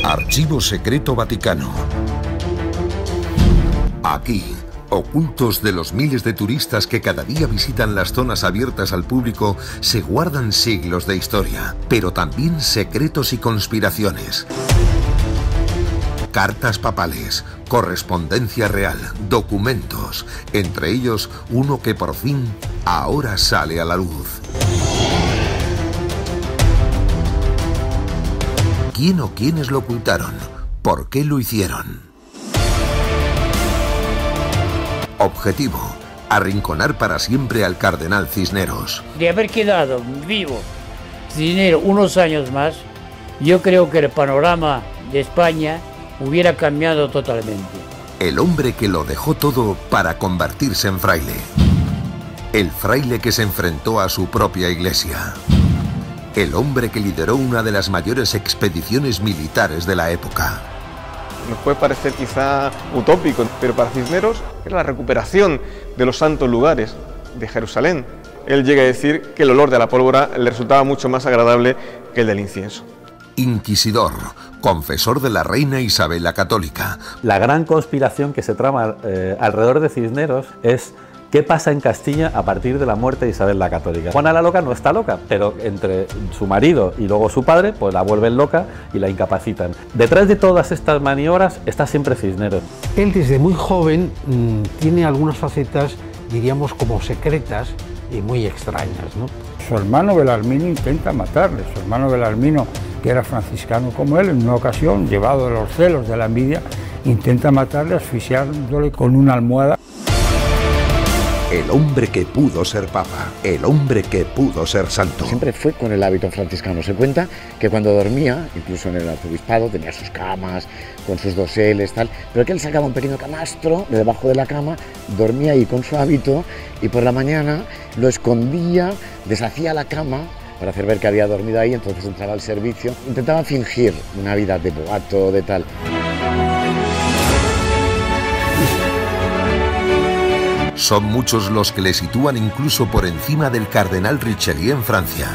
Archivo Secreto Vaticano. Aquí, ocultos de los miles de turistas que cada día visitan las zonas abiertas al público, se guardan siglos de historia, pero también secretos y conspiraciones. Cartas papales, correspondencia real, documentos, entre ellos uno que por fin ahora sale a la luz. ¿Quién o quiénes lo ocultaron? ¿Por qué lo hicieron? Objetivo: arrinconar para siempre al cardenal Cisneros. De haber quedado vivo Cisneros unos años más, yo creo que el panorama de España hubiera cambiado totalmente. El hombre que lo dejó todo para convertirse en fraile. El fraile que se enfrentó a su propia iglesia. El hombre que lideró una de las mayores expediciones militares de la época. Nos puede parecer quizá utópico, pero para Cisneros era la recuperación de los santos lugares de Jerusalén. Él llega a decir que el olor de la pólvora le resultaba mucho más agradable que el del incienso. Inquisidor, confesor de la reina Isabel la Católica. La gran conspiración que se trama alrededor de Cisneros es qué pasa en Castilla a partir de la muerte de Isabel la Católica. Juana la Loca no está loca, pero entre su marido y luego su padre, pues la vuelven loca y la incapacitan. Detrás de todas estas maniobras está siempre Cisneros. Él desde muy joven tiene algunas facetas, diríamos, como secretas y muy extrañas, ¿no? Su hermano Belarmino intenta matarle. Su hermano Belarmino, que era franciscano como él, en una ocasión, llevado de los celos de la envidia, intenta matarle asfixiándole con una almohada. El hombre que pudo ser papa, el hombre que pudo ser santo. Siempre fue con el hábito franciscano. Se cuenta que cuando dormía, incluso en el arzobispado, tenía sus camas, con sus doseles, tal, pero que él sacaba un pequeño camastro de debajo de la cama, dormía ahí con su hábito y por la mañana lo escondía, deshacía la cama para hacer ver que había dormido ahí, entonces entraba al servicio. Intentaba fingir una vida de boato, de tal. Son muchos los que le sitúan incluso por encima del cardenal Richelieu en Francia.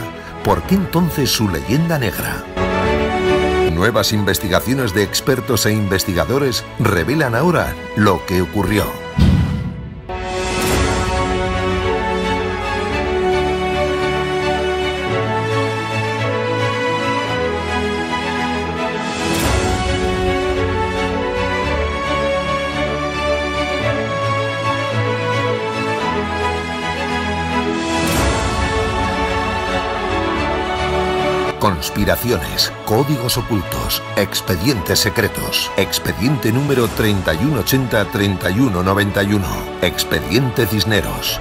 ¿Por qué entonces su leyenda negra? Nuevas investigaciones de expertos e investigadores revelan ahora lo que ocurrió. Conspiraciones, códigos ocultos, expedientes secretos. Expediente número 3180-3191. Expediente Cisneros.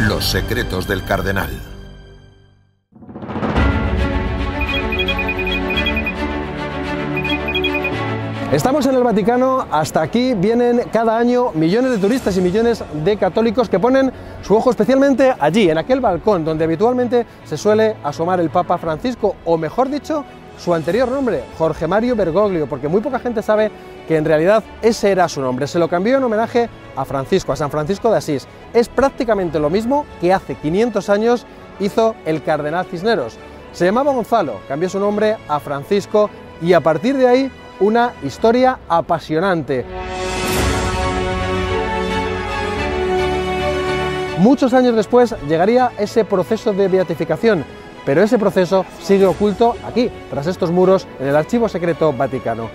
Los secretos del cardenal. Estamos en el Vaticano, hasta aquí vienen cada año millones de turistas y millones de católicos que ponen su ojo especialmente allí, en aquel balcón donde habitualmente se suele asomar el Papa Francisco, o mejor dicho, su anterior nombre, Jorge Mario Bergoglio, porque muy poca gente sabe que en realidad ese era su nombre. Se lo cambió en homenaje a Francisco, a San Francisco de Asís. Es prácticamente lo mismo que hace 500 años hizo el cardenal Cisneros. Se llamaba Gonzalo, cambió su nombre a Francisco y a partir de ahí una historia apasionante. Muchos años después llegaría ese proceso de beatificación, pero ese proceso sigue oculto aquí, tras estos muros, en el Archivo Secreto Vaticano.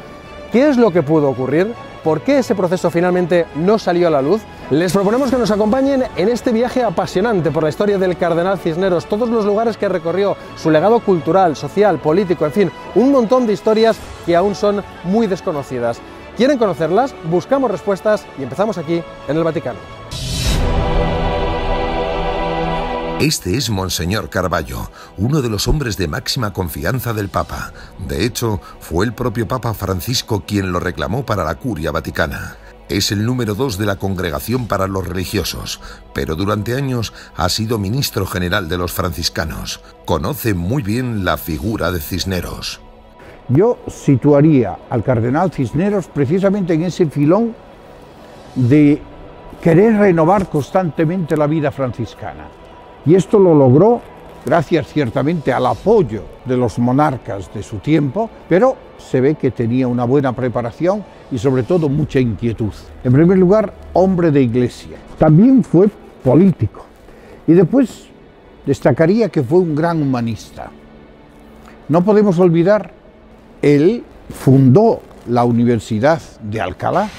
¿Qué es lo que pudo ocurrir? ¿Por qué ese proceso finalmente no salió a la luz? Les proponemos que nos acompañen en este viaje apasionante por la historia del cardenal Cisneros, todos los lugares que recorrió, su legado cultural, social, político, en fin, un montón de historias que aún son muy desconocidas. ¿Quieren conocerlas? Buscamos respuestas y empezamos aquí, en el Vaticano. Este es Monseñor Carballo, uno de los hombres de máxima confianza del Papa. De hecho, fue el propio Papa Francisco quien lo reclamó para la Curia Vaticana. Es el número 2 de la Congregación para los Religiosos, pero durante años ha sido ministro general de los franciscanos. Conoce muy bien la figura de Cisneros. Yo situaría al cardenal Cisneros precisamente en ese filón de querer renovar constantemente la vida franciscana. Y esto lo logró gracias ciertamente al apoyo de los monarcas de su tiempo, pero se ve que tenía una buena preparación y sobre todo mucha inquietud. En primer lugar, hombre de iglesia. También fue político y después destacaría que fue un gran humanista. No podemos olvidar, él fundó la Universidad de Alcalá.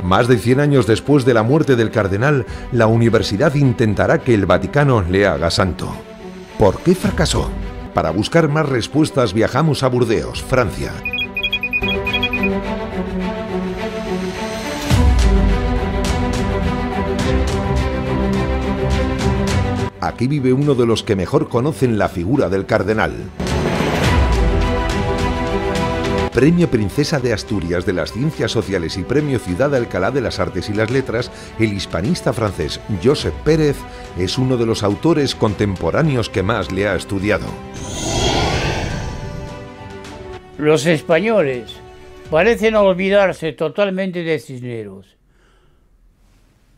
Más de 100 años después de la muerte del cardenal, la universidad intentará que el Vaticano le haga santo. ¿Por qué fracasó? Para buscar más respuestas viajamos a Burdeos, Francia. Aquí vive uno de los que mejor conocen la figura del cardenal. Premio Princesa de Asturias de las Ciencias Sociales y Premio Ciudad de Alcalá de las Artes y las Letras, el hispanista francés Josep Pérez es uno de los autores contemporáneos que más le ha estudiado. Los españoles parecen olvidarse totalmente de Cisneros.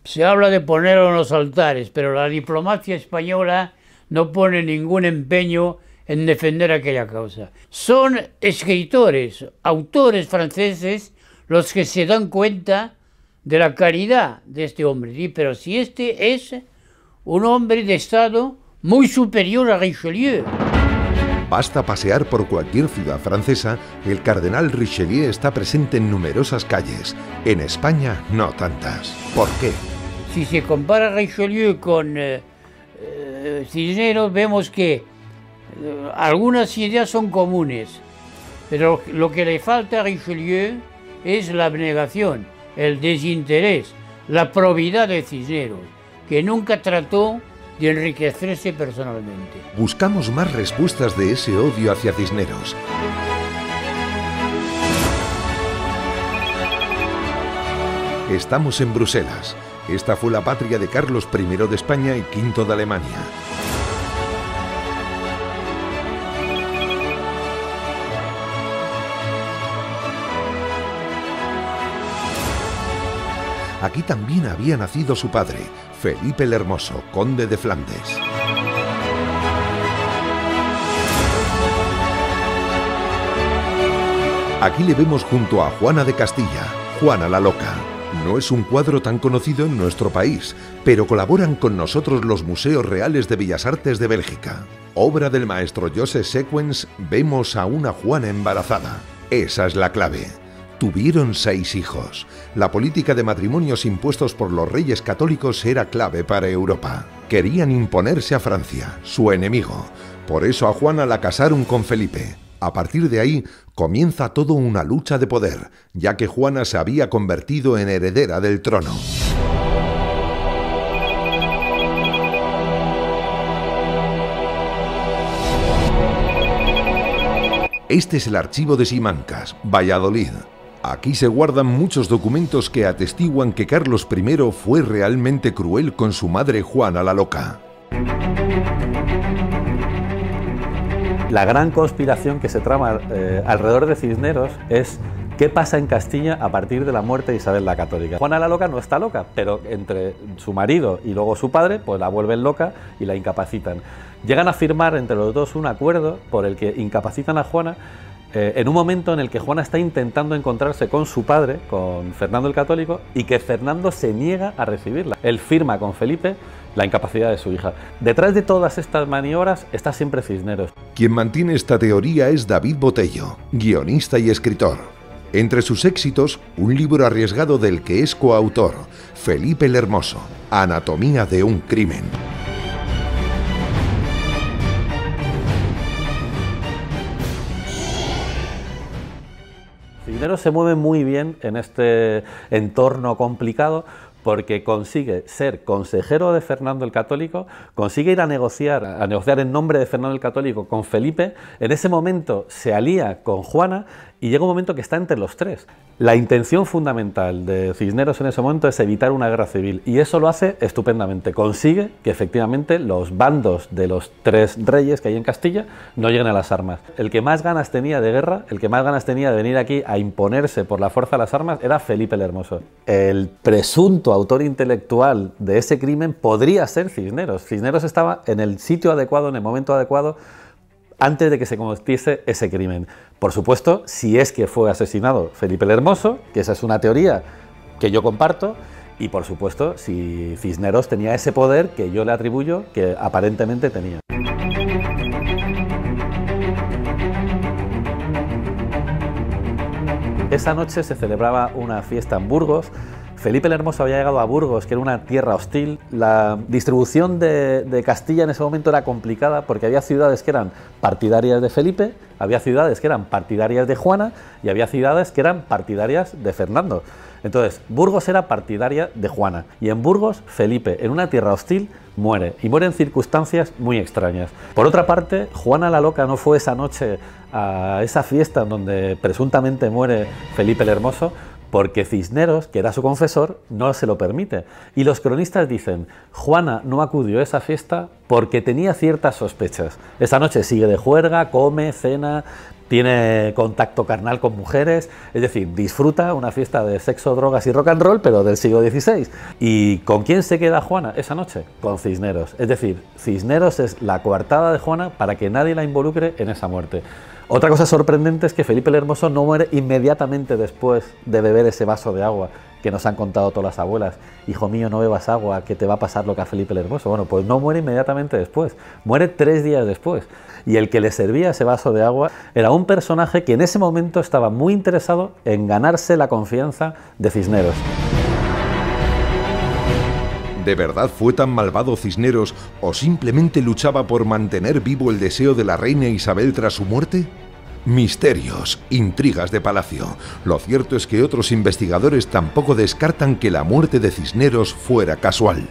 Se habla de ponerlo en los altares, pero la diplomacia española no pone ningún empeño en defender aquella causa. Son escritores, autores franceses los que se dan cuenta de la caridad de este hombre. ¿Sí? Pero si este es un hombre de Estado muy superior a Richelieu. Basta pasear por cualquier ciudad francesa, el cardenal Richelieu está presente en numerosas calles. En España, no tantas. ¿Por qué? Si se compara Richelieu con Cisneros, vemos que algunas ideas son comunes, pero lo que le falta a Richelieu es la abnegación, el desinterés, la probidad de Cisneros, que nunca trató de enriquecerse personalmente. Buscamos más respuestas de ese odio hacia Cisneros. Estamos en Bruselas. Esta fue la patria de Carlos I de España y V de Alemania. Aquí también había nacido su padre, Felipe el Hermoso, conde de Flandes. Aquí le vemos junto a Juana de Castilla, Juana la Loca. No es un cuadro tan conocido en nuestro país, pero colaboran con nosotros los Museos Reales de Bellas Artes de Bélgica. Obra del maestro Joseph Sequens, vemos a una Juana embarazada. Esa es la clave. Tuvieron 6 hijos. La política de matrimonios impuestos por los reyes católicos era clave para Europa. Querían imponerse a Francia, su enemigo. Por eso a Juana la casaron con Felipe. A partir de ahí comienza toda una lucha de poder, ya que Juana se había convertido en heredera del trono. Este es el archivo de Simancas, Valladolid. Aquí se guardan muchos documentos que atestiguan que Carlos I fue realmente cruel con su madre Juana la Loca. La gran conspiración que se trama alrededor de Cisneros es qué pasa en Castilla a partir de la muerte de Isabel la Católica. Juana la Loca no está loca, pero entre su marido y luego su padre, pues la vuelven loca y la incapacitan. Llegan a firmar entre los dos un acuerdo por el que incapacitan a Juana en un momento en el que Juana está intentando encontrarse con su padre, con Fernando el Católico, y que Fernando se niega a recibirla. Él firma con Felipe la incapacidad de su hija. Detrás de todas estas maniobras está siempre Cisneros. Quien mantiene esta teoría es David Botello, guionista y escritor. Entre sus éxitos, un libro arriesgado del que es coautor, Felipe el Hermoso, Anatomía de un crimen. Cisneros se mueve muy bien en este entorno complicado porque consigue ser consejero de Fernando el Católico, consigue ir a negociar en nombre de Fernando el Católico con Felipe. En ese momento se alía con Juana y llega un momento que está entre los tres. La intención fundamental de Cisneros en ese momento es evitar una guerra civil, y eso lo hace estupendamente. Consigue que efectivamente los bandos de los tres reyes que hay en Castilla no lleguen a las armas. El que más ganas tenía de guerra, el que más ganas tenía de venir aquí a imponerse por la fuerza de las armas, era Felipe el Hermoso. El presunto autor intelectual de ese crimen podría ser Cisneros. Cisneros estaba en el sitio adecuado, en el momento adecuado, antes de que se cometiese ese crimen. Por supuesto, si es que fue asesinado Felipe el Hermoso, que esa es una teoría que yo comparto, y por supuesto, si Cisneros tenía ese poder que yo le atribuyo, que aparentemente tenía. Esa noche se celebraba una fiesta en Burgos. Felipe el Hermoso había llegado a Burgos, que era una tierra hostil. La distribución de Castilla en ese momento era complicada porque había ciudades que eran partidarias de Felipe, había ciudades que eran partidarias de Juana y había ciudades que eran partidarias de Fernando. Entonces, Burgos era partidaria de Juana y en Burgos Felipe, en una tierra hostil, muere, y muere en circunstancias muy extrañas. Por otra parte, Juana la Loca no fue esa noche a esa fiesta donde presuntamente muere Felipe el Hermoso, porque Cisneros, que era su confesor, no se lo permite. Y los cronistas dicen, Juana no acudió a esa fiesta porque tenía ciertas sospechas. Esa noche sigue de juerga, come, cena, tiene contacto carnal con mujeres, es decir, disfruta una fiesta de sexo, drogas y rock and roll, pero del siglo XVI. ¿Y con quién se queda Juana esa noche? Con Cisneros. Es decir, Cisneros es la coartada de Juana para que nadie la involucre en esa muerte. Otra cosa sorprendente es que Felipe el Hermoso no muere inmediatamente después de beber ese vaso de agua que nos han contado todas las abuelas. Hijo mío, no bebas agua, que te va a pasar lo que a Felipe el Hermoso. Bueno, pues no muere inmediatamente después, muere 3 días después. Y el que le servía ese vaso de agua era un personaje que en ese momento estaba muy interesado en ganarse la confianza de Cisneros. ¿De verdad fue tan malvado Cisneros o simplemente luchaba por mantener vivo el deseo de la reina Isabel tras su muerte? Misterios, intrigas de palacio. Lo cierto es que otros investigadores tampoco descartan que la muerte de Cisneros fuera casual.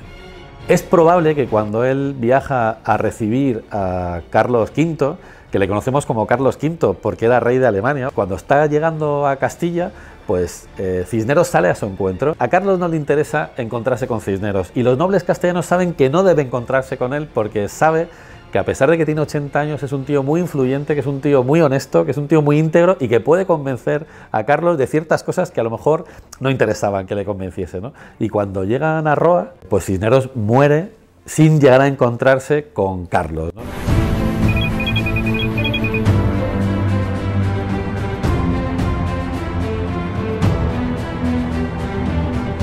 Es probable que cuando él viaja a recibir a Carlos V, que le conocemos como Carlos V porque era rey de Alemania, cuando está llegando a Castilla, pues Cisneros sale a su encuentro. A Carlos no le interesa encontrarse con Cisneros y los nobles castellanos saben que no debe encontrarse con él porque sabe que a pesar de que tiene 80 años es un tío muy influyente, que es un tío muy honesto, que es un tío muy íntegro y que puede convencer a Carlos de ciertas cosas que a lo mejor no interesaban que le convenciese, ¿no? Y cuando llegan a Roa, pues Cisneros muere sin llegar a encontrarse con Carlos, ¿no?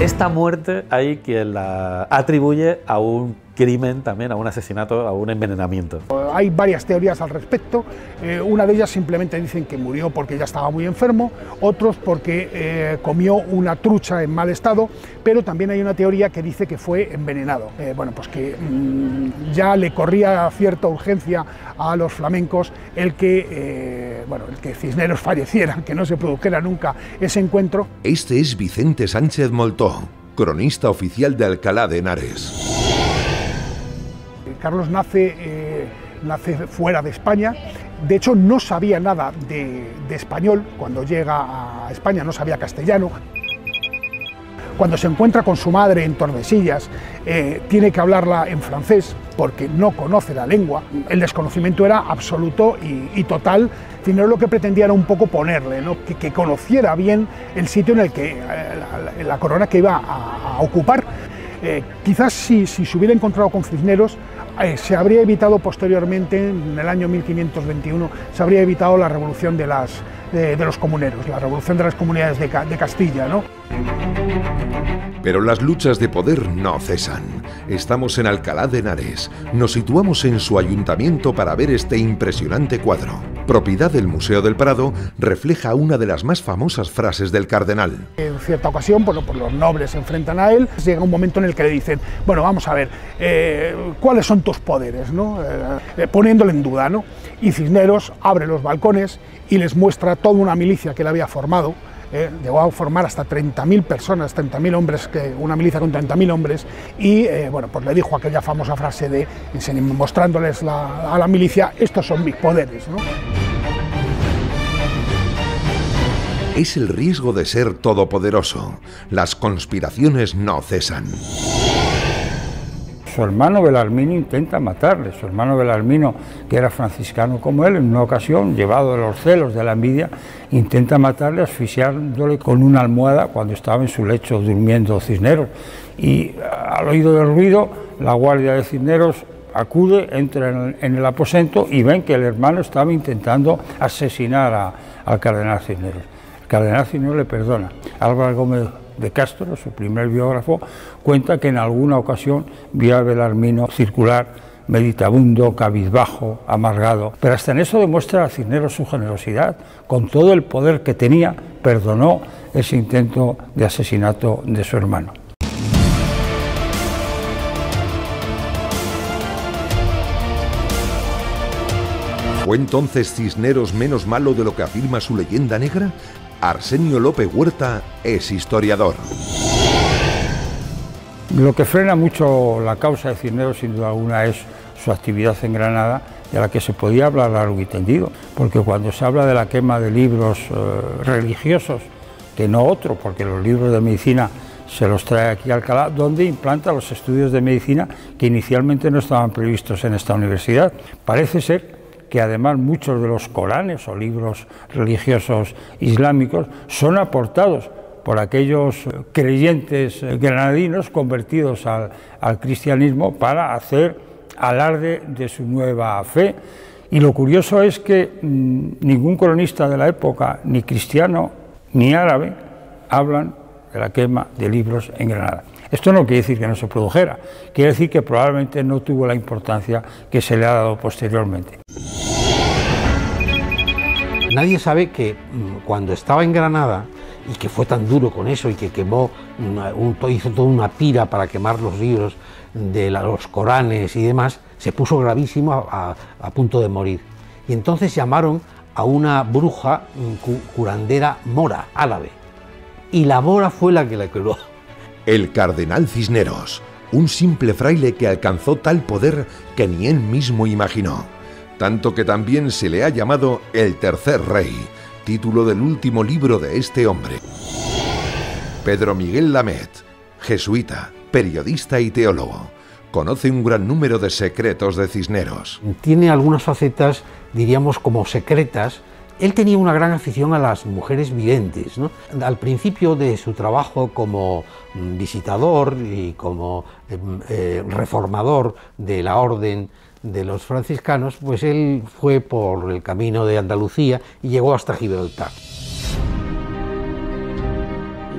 Esta muerte hay quien la atribuye a un crimen también, a un asesinato, a un envenenamiento. Hay varias teorías al respecto. Una de ellas simplemente dicen que murió porque ya estaba muy enfermo, otros porque comió una trucha en mal estado, pero también hay una teoría que dice que fue envenenado. Bueno, pues que ya le corría cierta urgencia a los flamencos el que Cisneros falleciera, que no se produjera nunca ese encuentro. Este es Vicente Sánchez Moltó, cronista oficial de Alcalá de Henares. Carlos nace fuera de España, de hecho no sabía nada de español cuando llega a España, no sabía castellano. Cuando se encuentra con su madre en Tordesillas, tiene que hablarla en francés porque no conoce la lengua. El desconocimiento era absoluto y total. Cisneros lo que pretendía era un poco ponerle, ¿no? que conociera bien el sitio en el que la corona que iba a ocupar. Quizás si se hubiera encontrado con Cisneros, se habría evitado posteriormente, en el año 1521, se habría evitado la revolución de los comuneros, la revolución de las comunidades de Castilla, ¿no? Pero las luchas de poder no cesan. Estamos en Alcalá de Henares. Nos situamos en su ayuntamiento para ver este impresionante cuadro. Propiedad del Museo del Prado, refleja una de las más famosas frases del cardenal. En cierta ocasión, pues los nobles se enfrentan a él, llega un momento en el que le dicen, bueno, vamos a ver, ¿cuáles son tus poderes? ¿No? Poniéndole en duda, ¿no? Y Cisneros abre los balcones y les muestra toda una milicia que él había formado. Llegó a formar hasta 30.000 personas, 30.000 hombres, una milicia con 30.000 hombres, y bueno, pues le dijo aquella famosa frase de, mostrándoles a la milicia, estos son mis poderes, ¿no? Es el riesgo de ser todopoderoso. Las conspiraciones no cesan. Su hermano Belarmino intenta matarle. Su hermano Belarmino, que era franciscano como él, en una ocasión, llevado de los celos, de la envidia, intenta matarle asfixiándole con una almohada cuando estaba en su lecho durmiendo Cisneros. Y al oído del ruido, la guardia de Cisneros acude, entra en el aposento y ven que el hermano estaba intentando asesinar al cardenal Cisneros. El cardenal Cisneros le perdona. Álvaro Gómez de Castro, su primer biógrafo, cuenta que en alguna ocasión vio a Belarmino circular meditabundo, cabizbajo, amargado, pero hasta en eso demuestra a Cisneros su generosidad. Con todo el poder que tenía, perdonó ese intento de asesinato de su hermano. ¿Fue entonces Cisneros menos malo de lo que afirma su leyenda negra? Arsenio López Huerta es historiador. Lo que frena mucho la causa de Cisneros, sin duda alguna, es su actividad en Granada, de la que se podía hablar largo y tendido, porque cuando se habla de la quema de libros religiosos, que no otro, porque los libros de medicina se los trae aquí a Alcalá, donde implanta los estudios de medicina que inicialmente no estaban previstos en esta universidad. Parece ser que además muchos de los Coranes o libros religiosos islámicos son aportados por aquellos creyentes granadinos convertidos al cristianismo para hacer alarde de su nueva fe. Y lo curioso es que ningún cronista de la época, ni cristiano ni árabe, hablan de la quema de libros en Granada. Esto no quiere decir que no se produjera, quiere decir que probablemente no tuvo la importancia que se le ha dado posteriormente. Nadie sabe que cuando estaba en Granada, y que fue tan duro con eso, y que quemó, hizo toda una pira para quemar los libros de los Coranes y demás, se puso gravísimo a punto de morir. Y entonces llamaron a una bruja curandera mora, árabe, y la mora fue la que la curó. El cardenal Cisneros, un simple fraile que alcanzó tal poder que ni él mismo imaginó. Tanto que también se le ha llamado el tercer rey, título del último libro de este hombre. Pedro Miguel Lamet, jesuita, periodista y teólogo, conoce un gran número de secretos de Cisneros. Tiene algunas facetas, diríamos, como secretas. Él tenía una gran afición a las mujeres videntes, ¿no? Al principio de su trabajo como visitador y como reformador de la orden de los franciscanos, pues él fue por el camino de Andalucía y llegó hasta Gibraltar.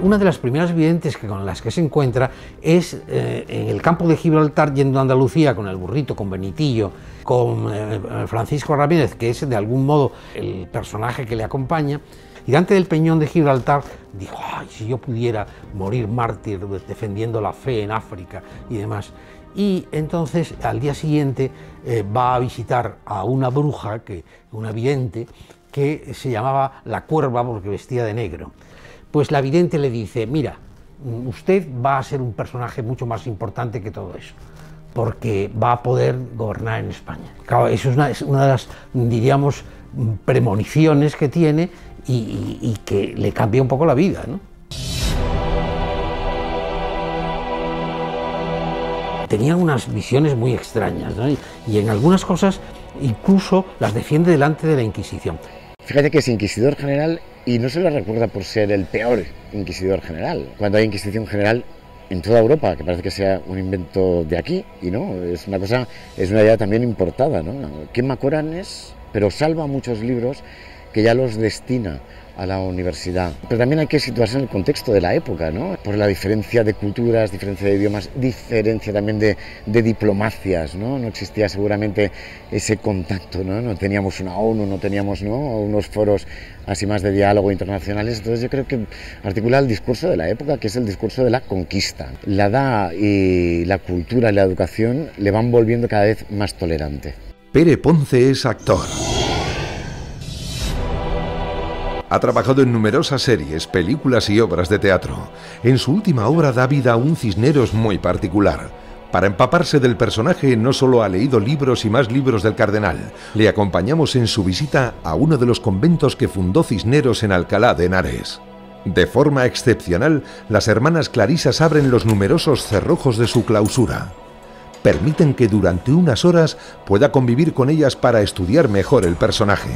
Una de las primeras videntes con las que se encuentra es en el campo de Gibraltar, yendo a Andalucía con el burrito, con Benitillo, con Francisco Ramírez, que es de algún modo el personaje que le acompaña, y delante del peñón de Gibraltar dijo: ¡ay, si yo pudiera morir mártir defendiendo la fe en África y demás! Y entonces al día siguiente va a visitar a una bruja, una vidente, que se llamaba la Cuerva porque vestía de negro. Pues la vidente le dice: mira, usted va a ser un personaje mucho más importante que todo eso, porque va a poder gobernar en España. Claro, eso es una de las, diríamos, premoniciones que tiene y que le cambia un poco la vida, ¿no? Tenía unas visiones muy extrañas, ¿no? Y en algunas cosas incluso las defiende delante de la Inquisición. Fíjate que es inquisidor general y no se le recuerda por ser el peor inquisidor general. Cuando hay Inquisición general en toda Europa, que parece que sea un invento de aquí, y no, es una idea también importada, ¿no? Quema Coranes, pero salva muchos libros que ya los destina a la universidad. Pero también hay que situarse en el contexto de la época, ¿no? Por la diferencia de culturas, diferencia de idiomas, diferencia también de diplomacias, ¿no? No existía seguramente ese contacto, ¿no? No teníamos una ONU, no teníamos, ¿no?, unos foros así más de diálogo internacionales. Entonces yo creo que articula el discurso de la época, que es el discurso de la conquista. La edad y la cultura y la educación le van volviendo cada vez más tolerante. Pere Ponce es actor. Ha trabajado en numerosas series, películas y obras de teatro. En su última obra da vida a un Cisneros muy particular, Para empaparse del personaje no solo ha leído libros y más libros del cardenal, le acompañamos en su visita a uno de los conventos que fundó Cisneros en Alcalá de Henares. De forma excepcional, las hermanas clarisas abren los numerosos cerrojos de su clausura. Permiten que durante unas horas pueda convivir con ellas para estudiar mejor el personaje.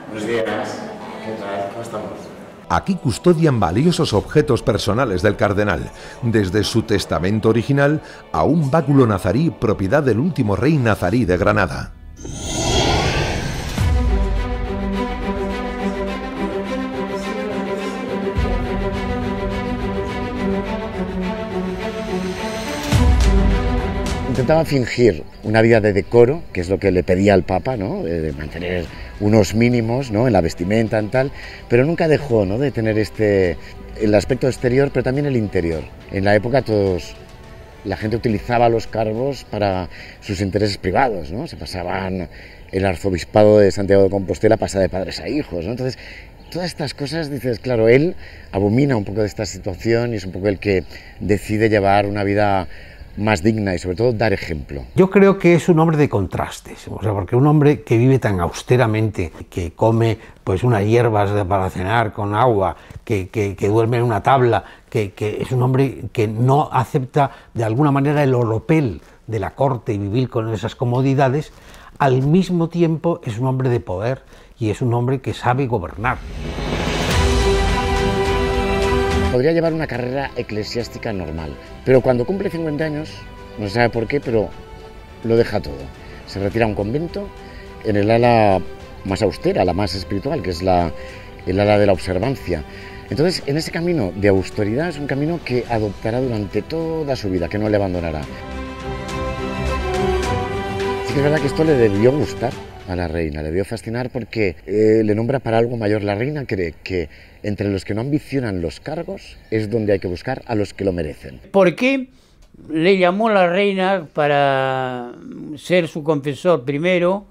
Buenos días. ¿Qué tal? ¿Cómo estamos? Aquí custodian valiosos objetos personales del cardenal, desde su testamento original a un báculo nazarí propiedad del último rey nazarí de Granada. Intentaba fingir una vida de decoro, que es lo que le pedía al Papa, ¿no? De mantener unos mínimos, ¿no? En la vestimenta y tal, pero nunca dejó, ¿no? De tener el aspecto exterior, pero también el interior. En la época la gente utilizaba los cargos para sus intereses privados, ¿no? Se pasaban, el arzobispado de Santiago de Compostela pasa de padres a hijos, ¿no? Entonces, todas estas cosas, dices, claro, él abomina un poco de esta situación y es un poco el que decide llevar una vida más digna y sobre todo dar ejemplo. Yo creo que es un hombre de contrastes, o sea, porque un hombre que vive tan austeramente, que come pues unas hierbas para cenar con agua, que duerme en una tabla, que es un hombre que no acepta de alguna manera el oropel de la corte y vivir con esas comodidades, al mismo tiempo es un hombre de poder y es un hombre que sabe gobernar. Podría llevar una carrera eclesiástica normal, pero cuando cumple 50 años, no se sabe por qué, pero lo deja todo. Se retira a un convento en el ala más austera, la más espiritual, que es el ala de la observancia. Entonces, en ese camino de austeridad es un camino que adoptará durante toda su vida, que no le abandonará. Sí que es verdad que esto le debió gustar a la reina, le debió fascinar porque le nombra para algo mayor. La reina cree que entre los que no ambicionan los cargos es donde hay que buscar a los que lo merecen. ¿Por qué le llamó la reina para ser su confesor primero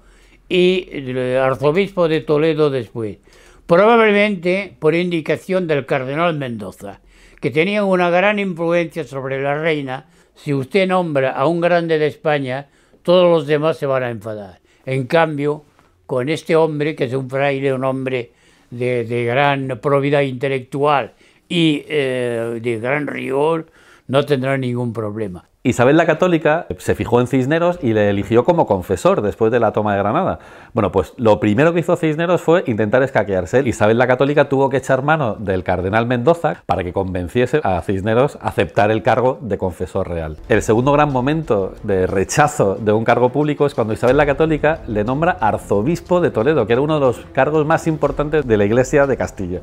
y el arzobispo de Toledo después? Probablemente por indicación del cardenal Mendoza, que tenía una gran influencia sobre la reina. Si usted nombra a un grande de España, todos los demás se van a enfadar. En cambio, con este hombre, que es un fraile, un hombre de gran probidad intelectual y de gran rigor, no tendrá ningún problema. Isabel la Católica se fijó en Cisneros y le eligió como confesor después de la toma de Granada. Bueno, pues lo primero que hizo Cisneros fue intentar escaquearse. Isabel la Católica tuvo que echar mano del cardenal Mendoza para que convenciese a Cisneros a aceptar el cargo de confesor real. El segundo gran momento de rechazo de un cargo público es cuando Isabel la Católica le nombra arzobispo de Toledo, que era uno de los cargos más importantes de la Iglesia de Castilla.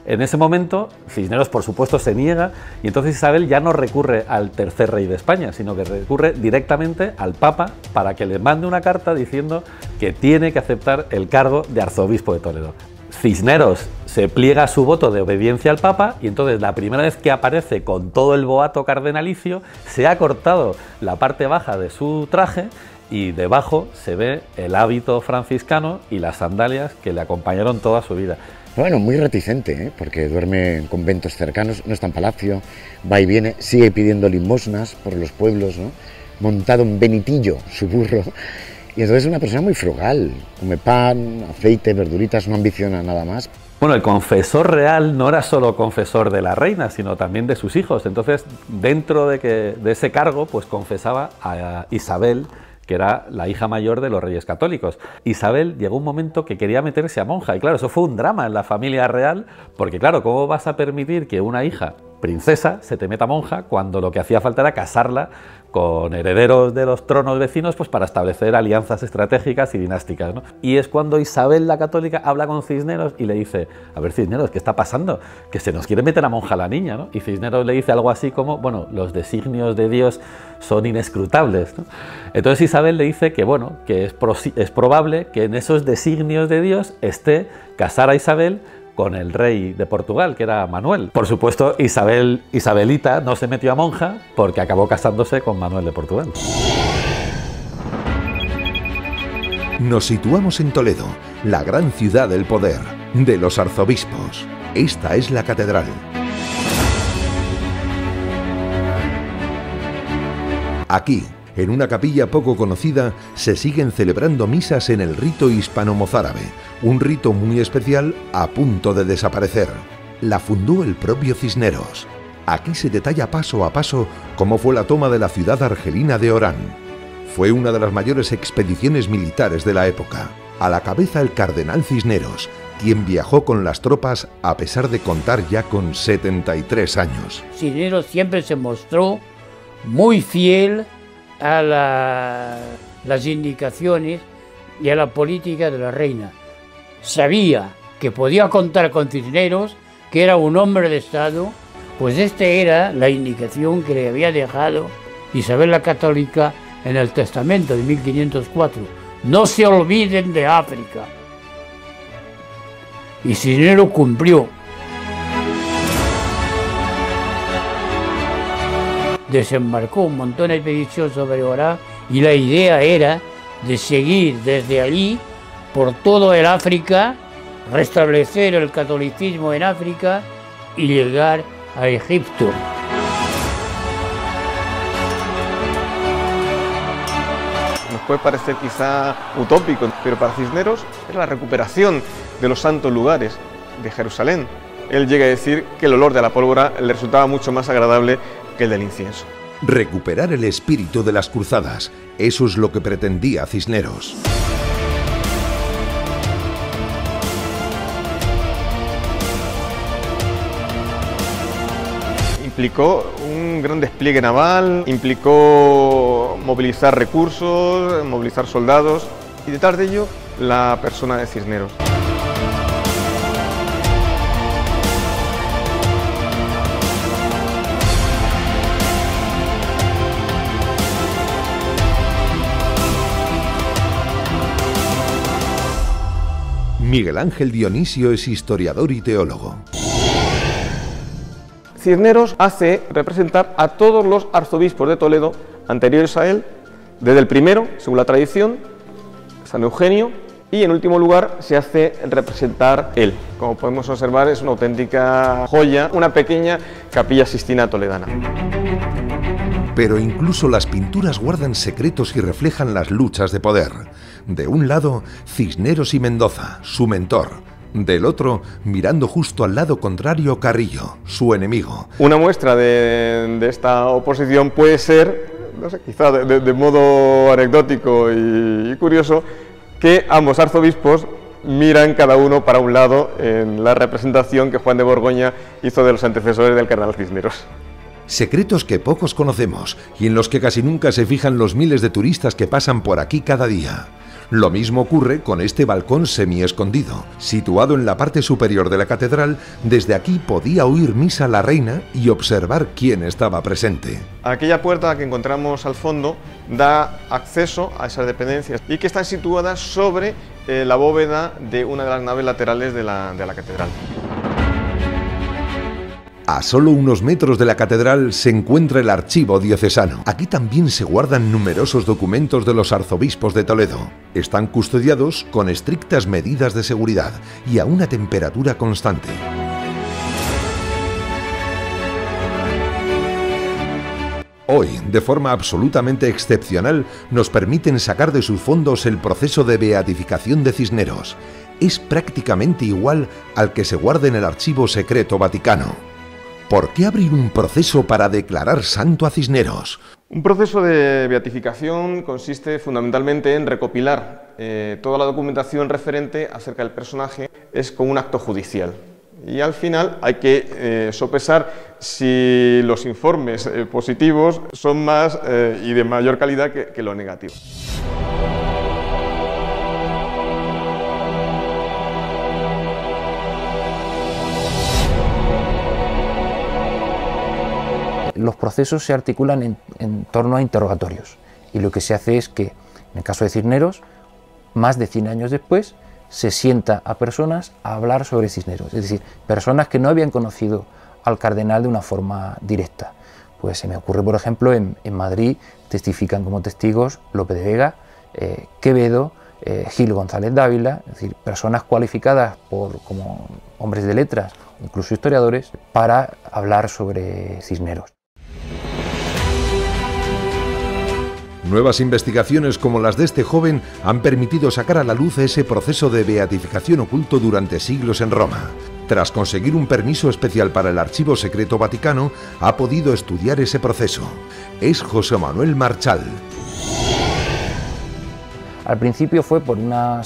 En ese momento, Cisneros, por supuesto, se niega y entonces Isabel ya no recurre al tercer rey de España, sino que recurre directamente al Papa para que le mande una carta diciendo que tiene que aceptar el cargo de arzobispo de Toledo. Cisneros se pliega a su voto de obediencia al Papa y entonces la primera vez que aparece con todo el boato cardenalicio se ha cortado la parte baja de su traje y debajo se ve el hábito franciscano y las sandalias que le acompañaron toda su vida. Bueno, muy reticente, porque duerme en conventos cercanos, no está en palacio, va y viene, sigue pidiendo limosnas por los pueblos, ¿no? Montado en Benitillo, su burro, y entonces es una persona muy frugal, come pan, aceite, verduritas, no ambiciona nada más. Bueno, el confesor real no era solo confesor de la reina, sino también de sus hijos, entonces dentro de ese cargo, pues confesaba a Isabel, que era la hija mayor de los reyes católicos. Isabel llegó un momento que quería meterse a monja, y claro, eso fue un drama en la familia real, porque claro, ¿cómo vas a permitir que una hija princesa se te meta monja cuando lo que hacía falta era casarla con herederos de los tronos vecinos, pues para establecer alianzas estratégicas y dinásticas, ¿no? Y es cuando Isabel la Católica habla con Cisneros y le dice: a ver, Cisneros, ¿qué está pasando? Que se nos quiere meter a monja la niña, ¿no? Y Cisneros le dice algo así como: bueno, los designios de Dios son inescrutables, ¿no? Entonces Isabel le dice que, bueno, que es probable que en esos designios de Dios esté casar a Isabel con el rey de Portugal, que era Manuel. Por supuesto, Isabelita no se metió a monja porque acabó casándose con Manuel de Portugal. Nos situamos en Toledo, la gran ciudad del poder, de los arzobispos. Esta es la catedral. Aquí, en una capilla poco conocida, se siguen celebrando misas en el rito hispano-mozárabe, un rito muy especial a punto de desaparecer. La fundó el propio Cisneros. Aquí se detalla paso a paso cómo fue la toma de la ciudad argelina de Orán. Fue una de las mayores expediciones militares de la época. A la cabeza el cardenal Cisneros, quien viajó con las tropas a pesar de contar ya con 73 años. Cisneros siempre se mostró muy fiel a las indicaciones y a la política de la reina. Sabía que podía contar con Cisneros, que era un hombre de Estado, pues esta era la indicación que le había dejado Isabel la Católica en el testamento de 1504. No se olviden de África. Y Cisneros cumplió. Desembarcó un montón de expedición sobre Orán y la idea era de seguir desde allí por todo el África, restablecer el catolicismo en África y llegar a Egipto. Nos puede parecer quizá utópico, pero para Cisneros es la recuperación de los santos lugares de Jerusalén. Él llega a decir que el olor de la pólvora le resultaba mucho más agradable que el del incienso. Recuperar el espíritu de las cruzadas, eso es lo que pretendía Cisneros. Implicó un gran despliegue naval, implicó movilizar recursos, movilizar soldados y detrás de ello la persona de Cisneros. Miguel Ángel Dionisio es historiador y teólogo. Cisneros hace representar a todos los arzobispos de Toledo anteriores a él, desde el primero, según la tradición, San Eugenio, y en último lugar se hace representar él. Como podemos observar, es una auténtica joya, una pequeña capilla sistina toledana. Pero incluso las pinturas guardan secretos y reflejan las luchas de poder. De un lado, Cisneros y Mendoza, su mentor. Del otro, mirando justo al lado contrario, Carrillo, su enemigo. Una muestra de esta oposición puede ser, no sé, quizá de modo anecdótico y curioso, que ambos arzobispos miran cada uno para un lado en la representación que Juan de Borgoña hizo de los antecesores del cardenal Cisneros. Secretos que pocos conocemos y en los que casi nunca se fijan los miles de turistas que pasan por aquí cada día. Lo mismo ocurre con este balcón semi-escondido. Situado en la parte superior de la catedral, desde aquí podía oír misa la reina y observar quién estaba presente. Aquella puerta que encontramos al fondo da acceso a esas dependencias y que están situadas sobre la bóveda de una de las naves laterales de la catedral. A solo unos metros de la catedral se encuentra el archivo diocesano. Aquí también se guardan numerosos documentos de los arzobispos de Toledo. Están custodiados con estrictas medidas de seguridad y a una temperatura constante. Hoy, de forma absolutamente excepcional, nos permiten sacar de sus fondos el proceso de beatificación de Cisneros. Es prácticamente igual al que se guarda en el Archivo Secreto Vaticano. ¿Por qué abrir un proceso para declarar santo a Cisneros? Un proceso de beatificación consiste fundamentalmente en recopilar toda la documentación referente acerca del personaje, es como un acto judicial. Y al final hay que sopesar si los informes positivos son más y de mayor calidad que los negativos. Los procesos se articulan en torno a interrogatorios y lo que se hace es que, en el caso de Cisneros, más de 100 años después, se sienta a personas a hablar sobre Cisneros, es decir, personas que no habían conocido al cardenal de una forma directa. Pues se me ocurre, por ejemplo, en Madrid testifican como testigos Lope de Vega, Quevedo, Gil González Dávila, es decir, personas cualificadas como hombres de letras, incluso historiadores, para hablar sobre Cisneros. Nuevas investigaciones como las de este joven han permitido sacar a la luz ese proceso de beatificación oculto durante siglos en Roma. Tras conseguir un permiso especial para el Archivo Secreto Vaticano, ha podido estudiar ese proceso. Es José Manuel Marchal. Al principio fue por una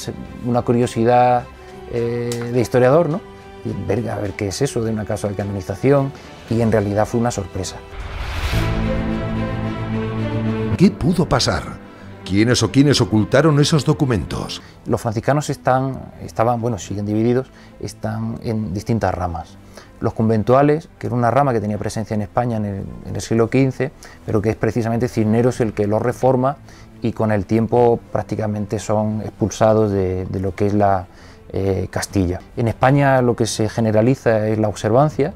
curiosidad de historiador, ¿no? A ver qué es eso de una causa de canonización, y en realidad fue una sorpresa. ¿Qué pudo pasar? ¿Quiénes o quiénes ocultaron esos documentos? Los franciscanos siguen divididos, están en distintas ramas. Los conventuales, que era una rama que tenía presencia en España en el siglo XV, pero que es precisamente Cisneros el que los reforma, y con el tiempo prácticamente son expulsados de lo que es la Castilla. En España lo que se generaliza es la observancia,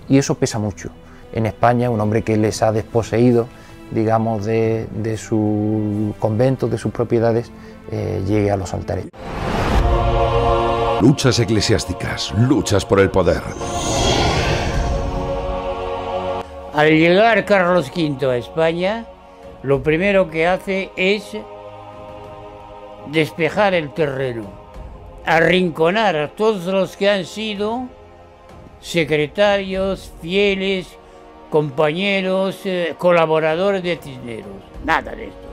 y eso pesa mucho. En España, un hombre que les ha desposeído, digamos, de su convento, de sus propiedades, llegue a los altares. Luchas eclesiásticas, luchas por el poder. Al llegar Carlos V a España, lo primero que hace es despejar el terreno, arrinconar a todos los que han sido secretarios, fieles, compañeros, colaboradores de Cisneros. Nada de esto.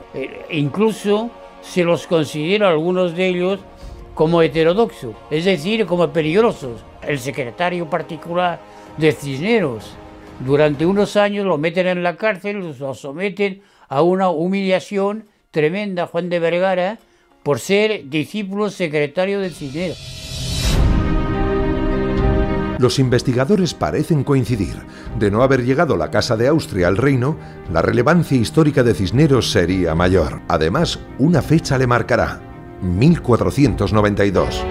Incluso se los considera algunos de ellos como heterodoxos, es decir, como peligrosos. El secretario particular de Cisneros, durante unos años lo meten en la cárcel, lo someten a una humillación tremenda, Juan de Vergara, por ser discípulo secretario de Cisneros. Los investigadores parecen coincidir. De no haber llegado la Casa de Austria al reino, la relevancia histórica de Cisneros sería mayor. Además, una fecha le marcará: 1492.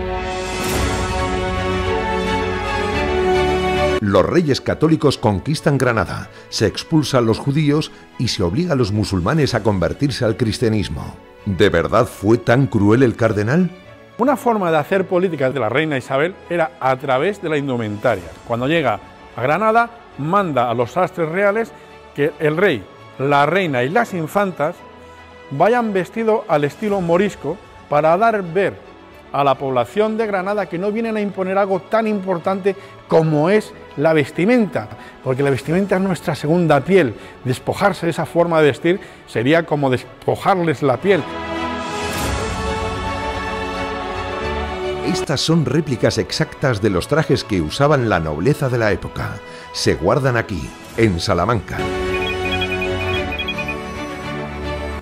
Los reyes católicos conquistan Granada, se expulsa a los judíos y se obliga a los musulmanes a convertirse al cristianismo. ¿De verdad fue tan cruel el cardenal? Una forma de hacer política de la reina Isabel era a través de la indumentaria. Cuando llega a Granada, manda a los sastres reales que el rey, la reina y las infantas vayan vestidos al estilo morisco, para dar ver a la población de Granada que no vienen a imponer algo tan importante como es la vestimenta, porque la vestimenta es nuestra segunda piel. Despojarse de esa forma de vestir sería como despojarles la piel. Estas son réplicas exactas de los trajes que usaban la nobleza de la época. Se guardan aquí, en Salamanca.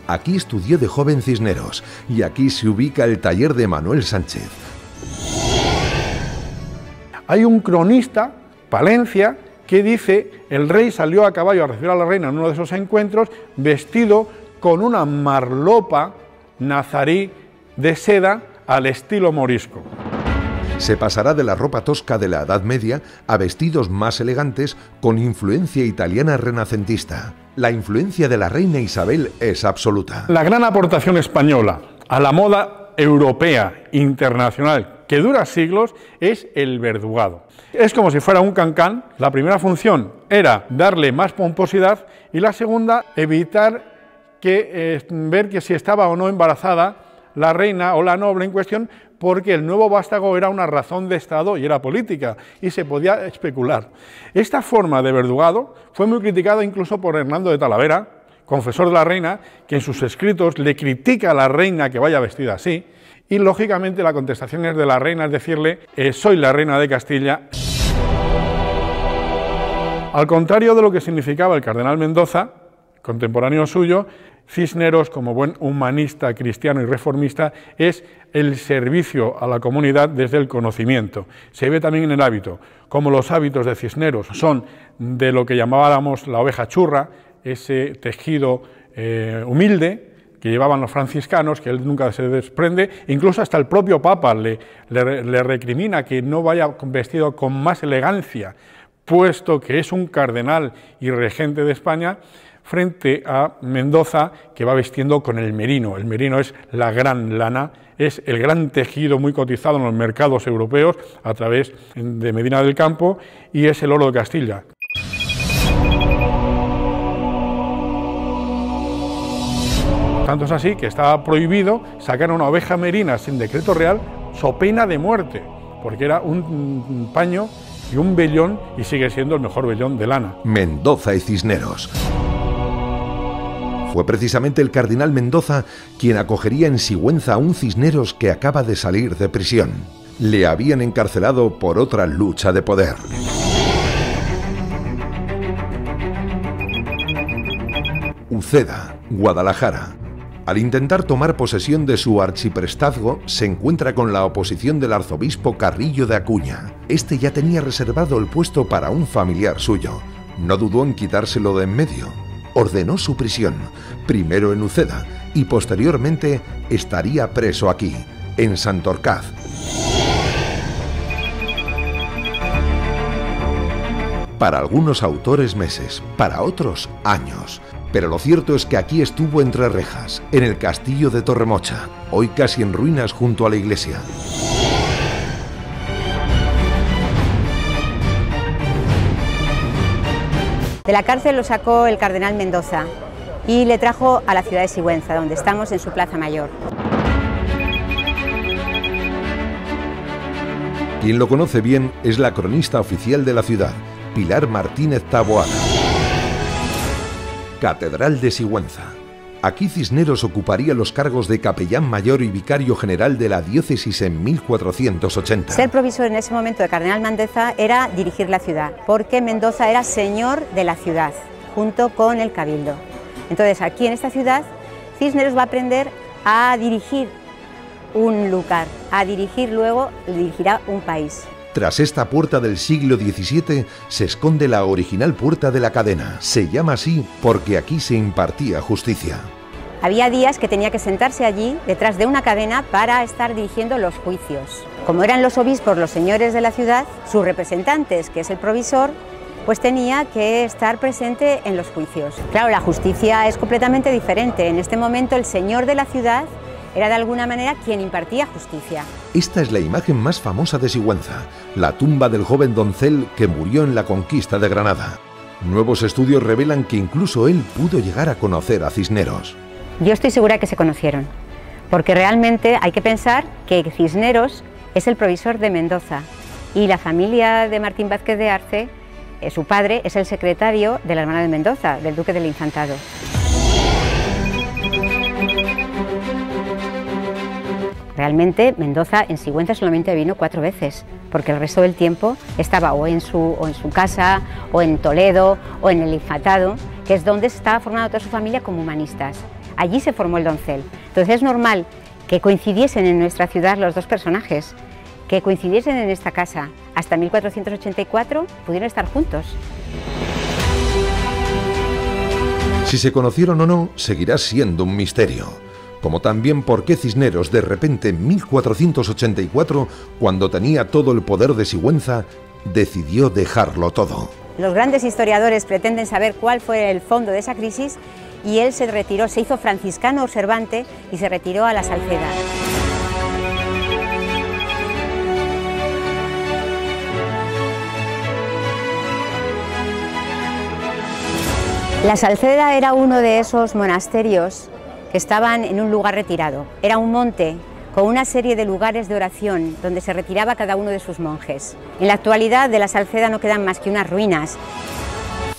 Aquí estudió de joven Cisneros y aquí se ubica el taller de Manuel Sánchez. Hay un cronista, Palencia, que dice: el rey salió a caballo a recibir a la reina en uno de esos encuentros vestido con una marlopa nazarí de seda al estilo morisco. Se pasará de la ropa tosca de la Edad Media a vestidos más elegantes con influencia italiana renacentista. La influencia de la reina Isabel es absoluta. La gran aportación española a la moda europea, internacional, que dura siglos, es el verdugado. Es como si fuera un cancán. La primera función era darle más pomposidad y la segunda, evitar ver que si estaba o no embarazada la reina o la noble en cuestión, porque el nuevo vástago era una razón de Estado y era política, y se podía especular. Esta forma de verdugado fue muy criticada incluso por Hernando de Talavera, confesor de la reina, que en sus escritos le critica a la reina que vaya vestida así, y lógicamente la contestación es de la reina, es decirle: soy la reina de Castilla. Al contrario de lo que significaba el cardenal Mendoza, contemporáneo suyo, Cisneros, como buen humanista, cristiano y reformista, es el servicio a la comunidad desde el conocimiento. Se ve también en el hábito, como los hábitos de Cisneros son de lo que llamábamos la oveja churra, ese tejido humilde que llevaban los franciscanos, que él nunca se desprende. Incluso hasta el propio Papa le recrimina que no vaya vestido con más elegancia, puesto que es un cardenal y regente de España, frente a Mendoza, que va vestiendo con el merino. El merino es la gran lana, es el gran tejido muy cotizado en los mercados europeos a través de Medina del Campo, y es el oro de Castilla. Tanto es así que estaba prohibido sacar una oveja merina sin decreto real, so pena de muerte, porque era un paño y un vellón, y sigue siendo el mejor vellón de lana. Mendoza y Cisneros. Fue precisamente el cardenal Mendoza quien acogería en Sigüenza a un Cisneros que acaba de salir de prisión. Le habían encarcelado por otra lucha de poder. Uceda, Guadalajara. Al intentar tomar posesión de su archiprestazgo, se encuentra con la oposición del arzobispo Carrillo de Acuña. Este ya tenía reservado el puesto para un familiar suyo. No dudó en quitárselo de en medio. Ordenó su prisión, primero en Uceda, y posteriormente estaría preso aquí, en Santorcaz. Para algunos autores meses, para otros años. Pero lo cierto es que aquí estuvo entre rejas, en el castillo de Torremocha, hoy casi en ruinas junto a la iglesia. De la cárcel lo sacó el cardenal Mendoza y le trajo a la ciudad de Sigüenza, donde estamos en su plaza mayor. Quien lo conoce bien es la cronista oficial de la ciudad, Pilar Martínez Taboada. Catedral de Sigüenza. Aquí Cisneros ocuparía los cargos de capellán mayor y vicario general de la diócesis en 1480. Ser provisor en ese momento de cardenal Mendoza era dirigir la ciudad, porque Mendoza era señor de la ciudad, junto con el cabildo. Entonces aquí en esta ciudad Cisneros va a aprender a dirigir un lugar, a dirigir luego, dirigirá un país. Tras esta puerta del siglo XVII se esconde la original puerta de la cadena. Se llama así porque aquí se impartía justicia. Había días que tenía que sentarse allí, detrás de una cadena, para estar dirigiendo los juicios. Como eran los obispos los señores de la ciudad, sus representantes, que es el provisor, pues tenía que estar presente en los juicios. Claro, la justicia es completamente diferente. En este momento el señor de la ciudad era de alguna manera quien impartía justicia. Esta es la imagen más famosa de Sigüenza, la tumba del joven doncel que murió en la conquista de Granada. Nuevos estudios revelan que incluso él pudo llegar a conocer a Cisneros. Yo estoy segura que se conocieron, porque realmente hay que pensar que Cisneros es el provisor de Mendoza y la familia de Martín Vázquez de Arce, su padre, es el secretario de la hermana de Mendoza, del duque del Infantado. Realmente Mendoza en Sigüenza solamente vino 4 veces, porque el resto del tiempo estaba o en su casa, o en Toledo, o en el Infantado, que es donde se estaba formando toda su familia como humanistas. Allí se formó el doncel. Entonces es normal que coincidiesen en nuestra ciudad los dos personajes, que coincidiesen en esta casa. Hasta 1484 pudieron estar juntos. Si se conocieron o no, seguirá siendo un misterio. Como también por qué Cisneros de repente en 1484, cuando tenía todo el poder de Sigüenza, decidió dejarlo todo. Los grandes historiadores pretenden saber cuál fue el fondo de esa crisis y él se retiró, se hizo franciscano observante y se retiró a la Salceda. La Salceda era uno de esos monasterios que estaban en un lugar retirado. Era un monte con una serie de lugares de oración donde se retiraba cada uno de sus monjes. En la actualidad de la Salceda no quedan más que unas ruinas.